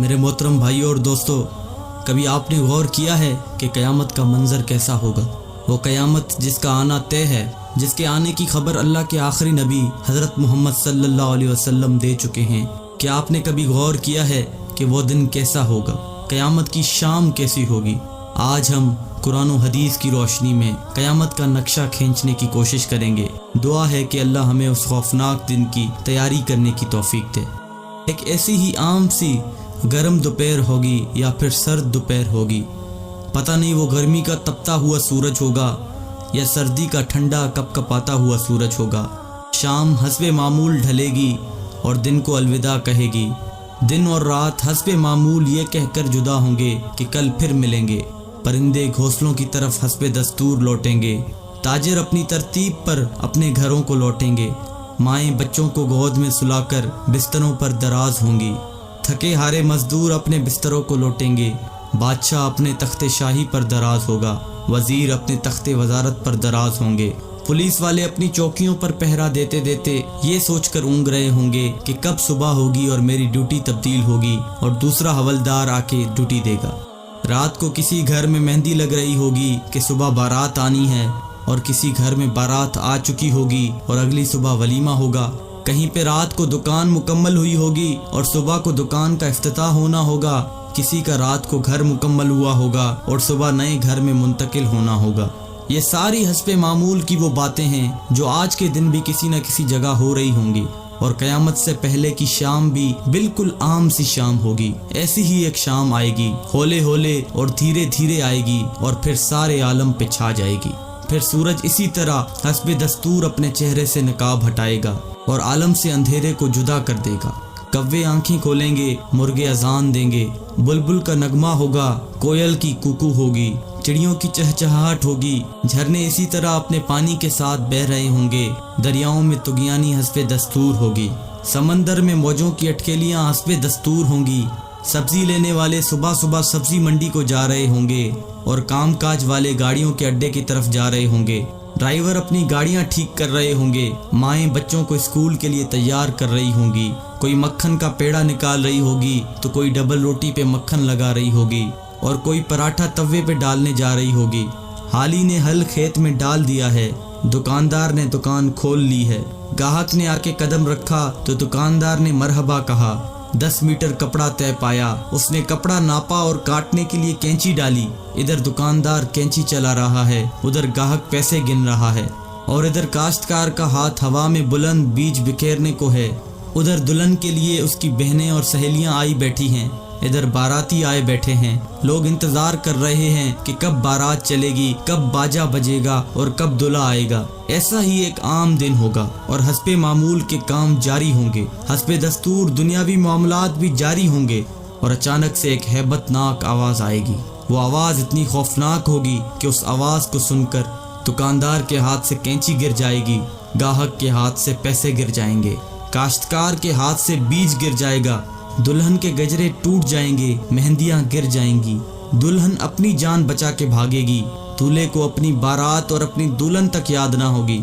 میرے محترم بھائیوں اور دوستوں، کبھی آپ نے غور کیا ہے کہ قیامت کا منظر کیسا ہوگا؟ وہ قیامت جس کا آنا طے ہے، جس کے آنے کی خبر اللہ کے آخری نبی حضرت محمد صلی اللہ علیہ وسلم دے چکے ہیں۔ کیا آپ نے کبھی غور کیا ہے کہ وہ دن کیسا ہوگا؟ قیامت کی شام کیسی ہوگی؟ آج ہم قرآن و حدیث کی روشنی میں قیامت کا نقشہ کھینچنے کی کوشش کریں گے۔ دعا ہے کہ اللہ ہمیں اس خوفناک دن کی تیاری کرنے کی توفیق دے۔ ایک ایسی ہی عام سی گرم دوپہر ہوگی یا پھر سرد دوپہر ہوگی، پتہ نہیں وہ گرمی کا تپتا ہوا سورج ہوگا یا سردی کا ٹھنڈا کپ کپاتا ہوا سورج ہوگا۔ شام حسب معمول ڈھلے گی اور دن کو الوداع کہے گی۔ دن اور رات حسب معمول یہ کہہ کر جدا ہوں گے کہ کل پھر ملیں گے۔ پرندے گھونسلوں کی طرف حسب دستور لوٹیں گے۔ تاجر اپنی ترتیب پر اپنے گھروں کو لوٹیں گے۔ مائیں بچوں کو گود میں سلا کر بستروں پر دراز ہوں گی۔ تھکے ہارے مزدور اپنے بستروں کو لوٹیں گے۔ بادشاہ اپنے تخت شاہی پر دراز ہوگا۔ وزیر اپنے تخت وزارت پر دراز ہوں گے۔ پولیس والے اپنی چوکیوں پر پہرا دیتے دیتے یہ سوچ کر اونگ رہے ہوں گے کہ کب صبح ہوگی اور میری ڈیوٹی تبدیل ہوگی اور دوسرا حوالدار آ کے ڈیوٹی دے گا۔ رات کو کسی گھر میں مہندی لگ رہی ہوگی کہ صبح بارات آنی ہے، اور کسی گھر میں بارات آ چکی ہوگی اور اگلی صبح ولیمہ ہوگا۔ کہیں پہ رات کو دکان مکمل ہوئی ہوگی اور صبح کو دکان کا افتتاح ہونا ہوگا۔ کسی کا رات کو گھر مکمل ہوا ہوگا اور صبح نئے گھر میں منتقل ہونا ہوگا۔ یہ ساری حسب معمول کی وہ باتیں ہیں جو آج کے دن بھی کسی نہ کسی جگہ ہو رہی ہوں گی، اور قیامت سے پہلے کی شام بھی بالکل عام سی شام ہوگی۔ ایسی ہی ایک شام آئے گی، ہولے ہولے اور دھیرے دھیرے آئے گی اور پھر سارے عالم پہ چھا جائے گی۔ پھر سورج اسی طرح حسب دستور اپنے چہرے سے نقاب ہٹائے گا اور عالم سے اندھیرے کو جدا کر دے گا۔ کوے آنکھیں کھولیں گے، مرغے اذان دیں گے، بلبل کا نغمہ ہوگا، کوئل کی کوکو ہوگی، چڑیوں کی چہچہاہٹ ہوگی، جھرنے اسی طرح اپنے پانی کے ساتھ بہہ رہے ہوں گے، دریاؤں میں طغیانی حسب دستور ہوگی، سمندر میں موجوں کی اٹکیلیاں حسب دستور ہوں گی، سبزی لینے والے صبح صبح سبزی منڈی کو جا رہے ہوں گے اور کام کاج والے گاڑیوں کے اڈے کی طرف جا رہے ہوں گے، ڈرائیور اپنی گاڑیاں ٹھیک کر رہے ہوں گے، مائیں بچوں کو اسکول کے لیے تیار کر رہی ہوں گی، کوئی مکھن کا پیڑا نکال رہی ہوگی تو کوئی ڈبل روٹی پہ مکھن لگا رہی ہوگی، اور کوئی پراٹھا توے پہ ڈالنے جا رہی ہوگی۔ حالی نے ہل کھیت میں ڈال دیا ہے، دکاندار نے دکان کھول لی ہے، گاہک نے آ کے قدم رکھا تو دکاندار نے مرحبا کہا۔ 10 میٹر کپڑا طے پایا، اس نے کپڑا ناپا اور کاٹنے کے لیے کینچی ڈالی۔ ادھر دکاندار کینچی چلا رہا ہے، ادھر گاہک پیسے گن رہا ہے، اور ادھر کاشتکار کا ہاتھ ہوا میں بلند بیج بکھیرنے کو ہے۔ ادھر دلہن کے لیے اس کی بہنیں اور سہیلیاں آئی بیٹھی ہیں، ادھر باراتی آئے بیٹھے ہیں۔ لوگ انتظار کر رہے ہیں کہ کب بارات چلے گی، کب باجا بجے گا اور کب دلہا آئے گا۔ ایسا ہی ایک عام دن ہوگا اور حسب معمول کے کام جاری ہوں گے، حسب دستور دنیاوی معاملات بھی جاری ہوں گے، اور اچانک سے ایک ہیبت ناک آواز آئے گی۔ وہ آواز اتنی خوفناک ہوگی کہ اس آواز کو سن کر دکاندار کے ہاتھ سے کینچی گر جائے گی، گاہک کے ہاتھ سے پیسے گر جائیں گے، کاشتکار کے ہاتھ سے بیج گر جائے گا، دلہن کے گجرے ٹوٹ جائیں گے، مہندیاں گر جائیں گی، دلہن اپنی جان بچا کے بھاگے گی، دولہے کو اپنی بارات اور اپنی دلہن تک یاد نہ ہوگی،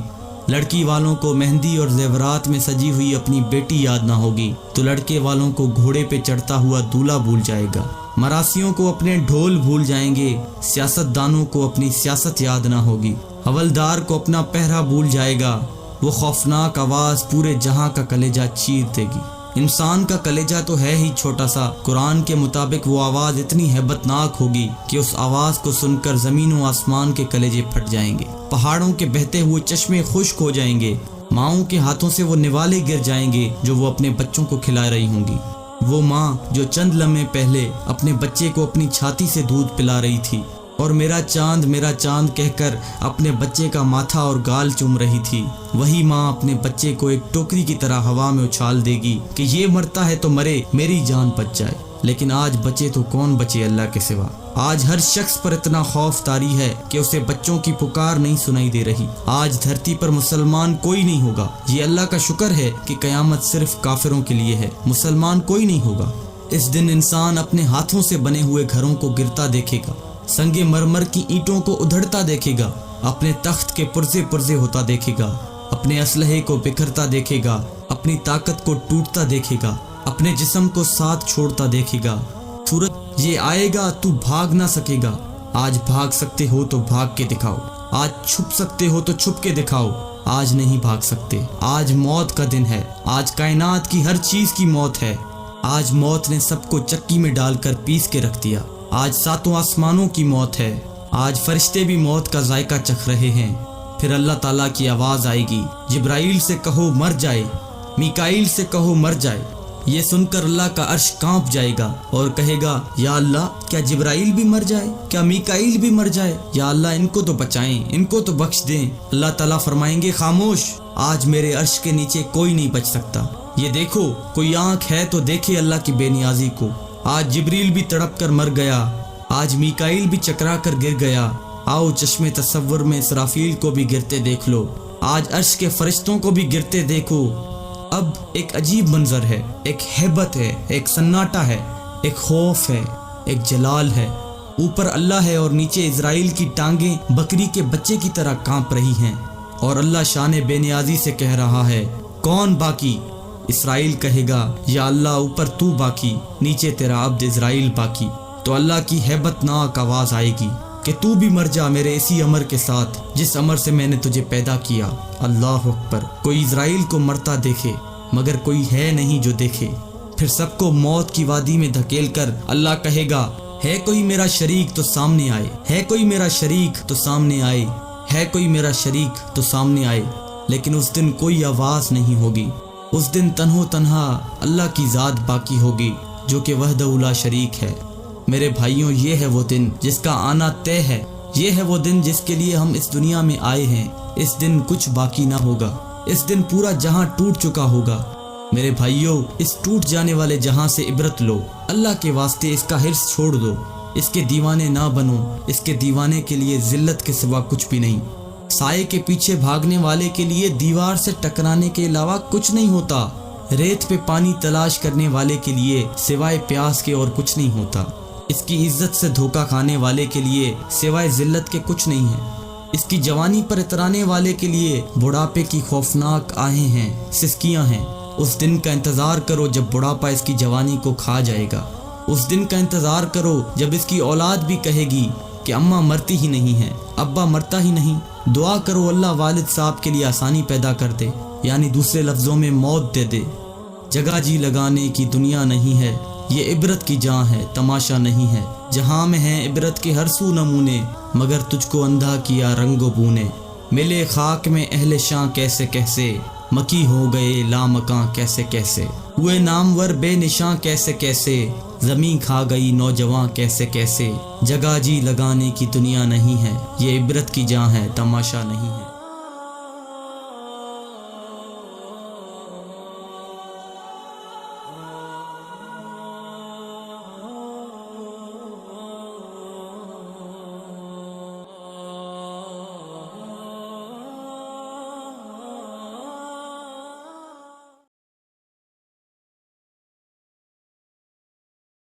لڑکی والوں کو مہندی اور زیورات میں سجی ہوئی اپنی بیٹی یاد نہ ہوگی، تو لڑکے والوں کو گھوڑے پہ چڑھتا ہوا دولہا بھول جائے گا، مراسیوں کو اپنے ڈھول بھول جائیں گے، سیاست دانوں کو اپنی سیاست یاد نہ ہوگی، حوالدار کو اپنا پہرا بھول جائے گا۔ وہ خوفناک آواز پورے جہاں کا کلیجہ چیر دے گی۔ انسان کا کلیجہ تو ہے ہی چھوٹا سا، قرآن کے مطابق وہ آواز اتنی ہیبت ناک ہوگی کہ اس آواز کو سن کر زمین و آسمان کے کلیجے پھٹ جائیں گے، پہاڑوں کے بہتے ہوئے چشمے خشک ہو جائیں گے، ماؤں کے ہاتھوں سے وہ نوالے گر جائیں گے جو وہ اپنے بچوں کو کھلا رہی ہوں گی۔ وہ ماں جو چند لمحے پہلے اپنے بچے کو اپنی چھاتی سے دودھ پلا رہی تھی اور میرا چاند کہہ کر اپنے بچے کا ماتھا اور گال چوم رہی تھی، وہی ماں اپنے بچے کو ایک ٹوکری کی طرح ہوا میں اچھال دے گی کہ یہ مرتا ہے تو مرے، میری جان بچ جائے۔ لیکن آج بچے تو کون بچے اللہ کے سوا؟ آج ہر شخص پر اتنا خوف طاری ہے کہ اسے بچوں کی پکار نہیں سنائی دے رہی۔ آج دھرتی پر مسلمان کوئی نہیں ہوگا۔ یہ اللہ کا شکر ہے کہ قیامت صرف کافروں کے لیے ہے، مسلمان کوئی نہیں ہوگا۔ اس دن انسان اپنے ہاتھوں سے بنے ہوئے گھروں کو گرتا دیکھے گا، سنگ مرمر کی اینٹوں کو ادھڑتا دیکھے گا، اپنے تخت کے پرزے پرزے ہوتا دیکھے گا، اپنے اسلحے کو بکھرتا دیکھے گا، اپنی طاقت کو ٹوٹتا دیکھے گا، اپنے جسم کو ساتھ چھوڑتا دیکھے گا۔ سورج یہ آئے گا تو بھاگ نہ سکے گا، آج بھاگ سکتے ہو تو بھاگ کے دکھاؤ، آج چھپ سکتے ہو تو چھپ کے دکھاؤ، آج نہیں بھاگ سکتے، آج موت کا دن ہے، آج کائنات کی ہر چیز کی موت ہے، آج موت نے سب کو چکی میں ڈال کر پیس کے رکھ دیا، آج ساتوں آسمانوں کی موت ہے، آج فرشتے بھی موت کا ذائقہ چکھ رہے ہیں۔ پھر اللہ تعالیٰ کی آواز آئے گی، جبرائیل سے کہو مر جائے، میکائیل سے کہو مر جائے۔ یہ سن کر اللہ کا عرش کانپ جائے گا اور کہے گا یا اللہ کیا جبرائیل بھی مر جائے، کیا میکائیل بھی مر جائے، یا اللہ ان کو تو بچائیں، ان کو تو بخش دیں۔ اللہ تعالیٰ فرمائیں گے خاموش، آج میرے عرش کے نیچے کوئی نہیں بچ سکتا۔ یہ دیکھو کوئی آنکھ ہے تو دیکھے اللہ کی بے نیازی کو۔ آج جبریل بھی تڑپ کر مر گیا، آج میکائیل بھی چکرا کر گر گیا، آؤ چشمے تصور میں اسرافیل کو بھی گرتے دیکھ لو، آج عرش کے فرشتوں کو بھی گرتے دیکھو۔ اب ایک عجیب منظر ہے، ایک ہیبت ہے، ایک سناٹا ہے، ایک خوف ہے، ایک جلال ہے۔ اوپر اللہ ہے اور نیچے اسرائیل کی ٹانگیں بکری کے بچے کی طرح کانپ رہی ہیں، اور اللہ شان بے نیازی سے کہہ رہا ہے کون باقی؟ اسرائیل کہے گا یا اللہ اوپر تو باقی، نیچے تیرا عبد اسرائیل باقی۔ تو اللہ کی ہیبت ناک آواز آئے گی کہ تو بھی مر جا میرے اسی امر کے ساتھ جس امر سے میں نے تجھے پیدا کیا۔ اللہ اکبر۔ کوئی اسرائیل کو مرتا دیکھے مگر کوئی ہے نہیں جو دیکھے۔ پھر سب کو موت کی وادی میں دھکیل کر اللہ کہے گا ہے کوئی میرا شریک تو سامنے آئے، ہے کوئی میرا شریک تو سامنے آئے، ہے کوئی میرا شریک تو سامنے آئے۔ لیکن اس دن کوئی آواز نہیں ہوگی، اس دن تنہا اللہ کی ذات باقی ہوگی جو کہ وحدہ لا شریک ہے۔ میرے بھائیوں، یہ ہے وہ دن جس کا آنا طے ہے، یہ ہے وہ دن جس کے لیے ہم اس دنیا میں آئے ہیں۔ اس دن کچھ باقی نہ ہوگا، اس دن پورا جہاں ٹوٹ چکا ہوگا۔ میرے بھائیوں، اس ٹوٹ جانے والے جہاں سے عبرت لو، اللہ کے واسطے اس کا حرص چھوڑ دو، اس کے دیوانے نہ بنو، اس کے دیوانے کے لیے ذلت کے سوا کچھ بھی نہیں۔ سائے کے پیچھے بھاگنے والے کے لیے دیوار سے ٹکرانے کے علاوہ کچھ نہیں ہوتا، ریت پہ پانی تلاش کرنے والے کے لیے سوائے پیاس کے اور کچھ نہیں ہوتا، اس کی عزت سے دھوکہ کھانے والے کے لیے سوائے ذلت کے کچھ نہیں ہے، اس کی جوانی پر اترانے والے کے لیے بڑھاپے کی خوفناک آہیں ہیں، سسکیاں ہیں۔ اس دن کا انتظار کرو جب بڑھاپا اس کی جوانی کو کھا جائے گا، اس دن کا انتظار کرو جب اس کی اولاد بھی کہے گی کہ اماں مرتی ہی نہیں ہے، ابا مرتا ہی نہیں۔ دعا کرو اللہ والد صاحب کے لیے آسانی پیدا کر دے، یعنی دوسرے لفظوں میں موت دے دے۔ جگہ جی لگانے کی دنیا نہیں ہے، یہ عبرت کی جاں ہے، تماشا نہیں ہے۔ جہاں میں ہیں عبرت کے ہر سو نمونے، مگر تجھ کو اندھا کیا رنگ و بونے۔ ملے خاک میں اہل شاں کیسے کیسے، مکی ہو گئے لامکاں کیسے کیسے، ہوئے نامور بے نشاں کیسے کیسے، زمین کھا گئی نوجواں کیسے کیسے۔ جگہ جی لگانے کی دنیا نہیں ہے، یہ عبرت کی جاں ہے، تماشا نہیں ہے۔